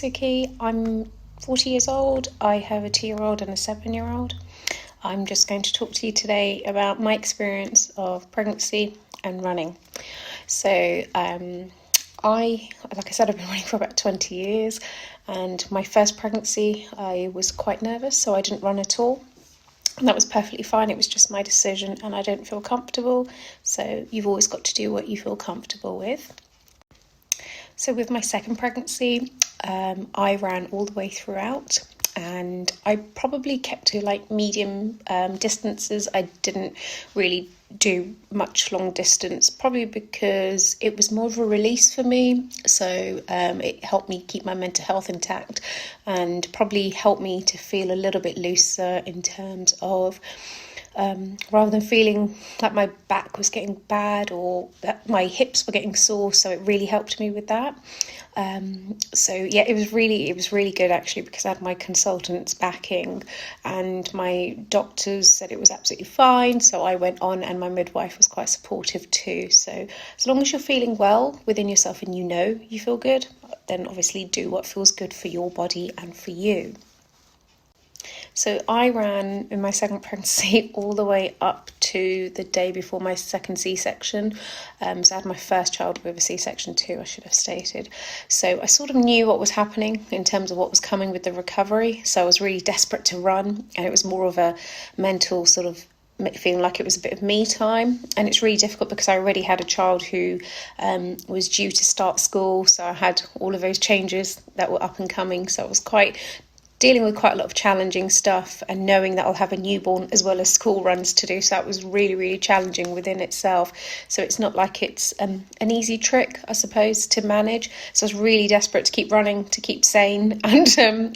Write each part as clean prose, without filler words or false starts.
Sukhi. I'm 40 years old. I have a 2-year-old and a 7-year-old. I'm just going to talk to you today about my experience of pregnancy and running. So, like I said, I've been running for about 20 years, and my first pregnancy, I was quite nervous, so I didn't run at all. And that was perfectly fine. It was just my decision, and I don't feel comfortable. So you've always got to do what you feel comfortable with. So with my second pregnancy, I ran all the way throughout, and I probably kept to like medium distances. I didn't really do much long distance, probably because it was more of a release for me. So it helped me keep my mental health intact, and probably helped me to feel a little bit looser in terms of rather than feeling like my back was getting bad or that my hips were getting sore. So it really helped me with that. So yeah, it was really good actually, because I had my consultant's backing and my doctors said it was absolutely fine. So I went on, and my midwife was quite supportive too. So as long as you're feeling well within yourself and you know you feel good, then obviously do what feels good for your body and for you. So I ran in my second pregnancy all the way up to the day before my second C-section. So I had my first child with a C-section too, I should have stated. So I sort of knew what was happening in terms of what was coming with the recovery. So I was really desperate to run, and it was more of a mental sort of feeling like it was a bit of me time. And it's really difficult because I already had a child who was due to start school. So I had all of those changes that were up and coming. So I was dealing with quite a lot of challenging stuff, and knowing that I'll have a newborn as well as school runs to do. So that was really challenging within itself. So it's not like it's an easy trick, I suppose, to manage. So I was really desperate to keep running, to keep sane, and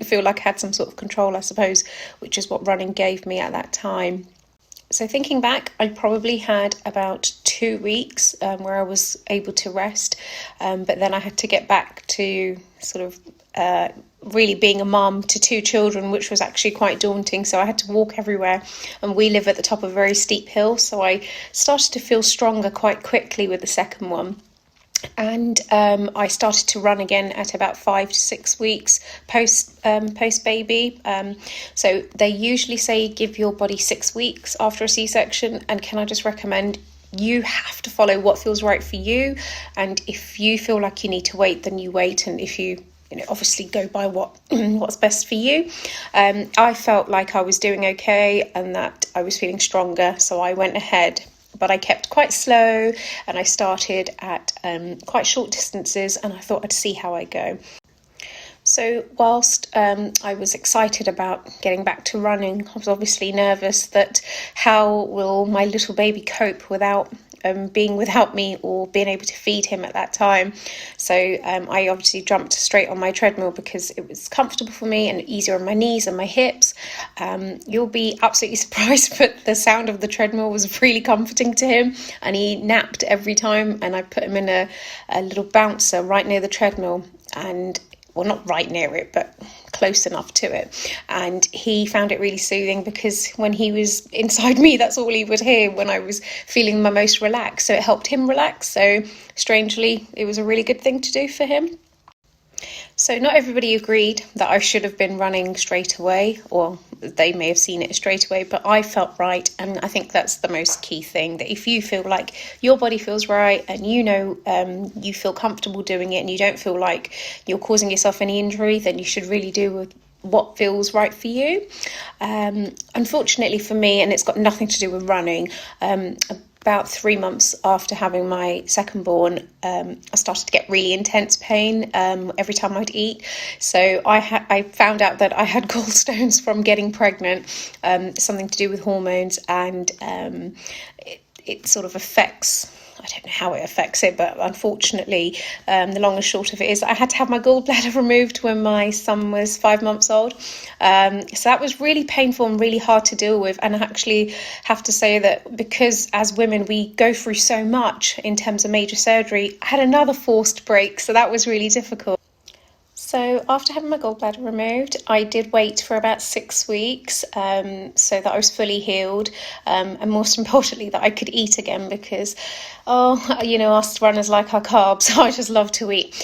feel like I had some sort of control, I suppose, which is what running gave me at that time. So thinking back, I probably had about 2 weeks where I was able to rest, but then I had to get back to sort of really being a mum to 2 children, which was actually quite daunting. So I had to walk everywhere, and we live at the top of a very steep hill. So I started to feel stronger quite quickly with the second one. And I started to run again at about 5 to 6 weeks post baby. So they usually say give your body 6 weeks after a C-section. And can I just recommend, you have to follow what feels right for you. And if you feel like you need to wait, then you wait. And if you obviously go by what's best for you. I felt like I was doing okay and that I was feeling stronger, so I went ahead. But I kept quite slow, and I started at quite short distances, and I thought I'd see how I go. So whilst I was excited about getting back to running, I was obviously nervous that how will my little baby cope without being without me or being able to feed him at that time. So I obviously jumped straight on my treadmill because it was comfortable for me and easier on my knees and my hips. You'll be absolutely surprised, but the sound of the treadmill was really comforting to him, and he napped every time, and I put him in a little bouncer right near the treadmill, and well, not right near it, but close enough to it. And he found it really soothing, because when he was inside me, that's all he would hear when I was feeling my most relaxed. So it helped him relax. So strangely, it was a really good thing to do for him. So not everybody agreed that I should have been running straight away, or they may have seen it straight away, but I felt right. And I think that's the most key thing, that if you feel like your body feels right and you feel comfortable doing it, and you don't feel like you're causing yourself any injury, then you should really do with what feels right for you. Unfortunately for me, and it's got nothing to do with running, about 3 months after having my second born, I started to get really intense pain every time I'd eat. So I found out that I had gallstones from getting pregnant, something to do with hormones, and it sort of affects, I don't know how it affects it, but unfortunately, the long and short of it is I had to have my gallbladder removed when my son was 5 months old. So that was really painful and really hard to deal with. And I actually have to say that because as women, we go through so much in terms of major surgery, I had another forced break. So that was really difficult. So after having my gallbladder removed, I did wait for about 6 weeks so that I was fully healed, and most importantly that I could eat again because, us runners like our carbs. I just love to eat.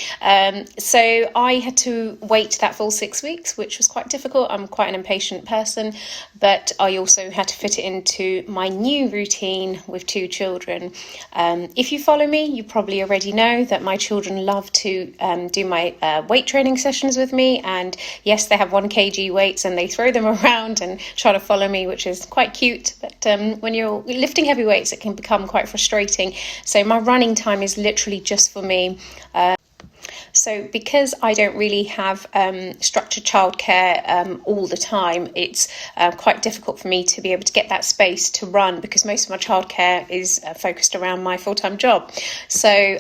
So I had to wait that full 6 weeks, which was quite difficult. I'm quite an impatient person, but I also had to fit it into my new routine with 2 children. If you follow me, you probably already know that my children love to do my weight training sessions with me, and yes, they have 1 kg weights and they throw them around and try to follow me, which is quite cute, but when you're lifting heavy weights it can become quite frustrating. So my running time is literally just for me. So because I don't really have structured childcare all the time, it's quite difficult for me to be able to get that space to run because most of my childcare is focused around my full-time job. So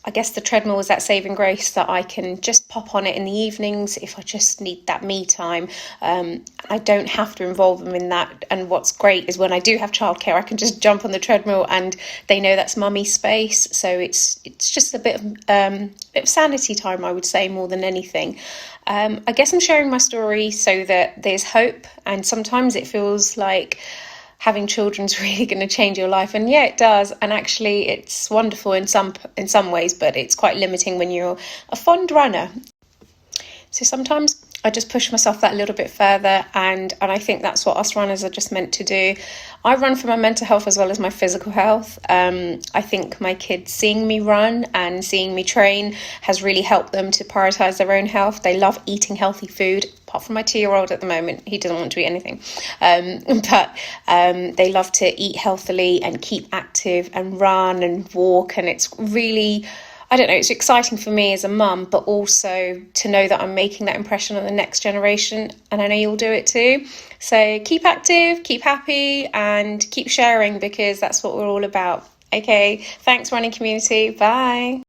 I guess the treadmill was that saving grace that I can just pop on it in the evenings if I just need that me time. I don't have to involve them in that. And what's great is when I do have childcare, I can just jump on the treadmill and they know that's mummy's space. So it's just a bit of sanity time, I would say, more than anything. I guess I'm sharing my story so that there's hope, and sometimes it feels like having children's really going to change your life, and yeah, it does. And actually it's wonderful in some ways, but it's quite limiting when you're a fond runner. So sometimes I just push myself that little bit further, and I think that's what us runners are just meant to do. I run for my mental health as well as my physical health. I think my kids seeing me run and seeing me train has really helped them to prioritise their own health. They love eating healthy food, apart from my 2-year-old at the moment. He doesn't want to eat anything. But they love to eat healthily and keep active and run and walk, and it's really, I don't know, it's exciting for me as a mum, but also to know that I'm making that impression on the next generation, and I know you'll do it too. So keep active, keep happy, and keep sharing, because that's what we're all about. Okay, thanks running community, bye.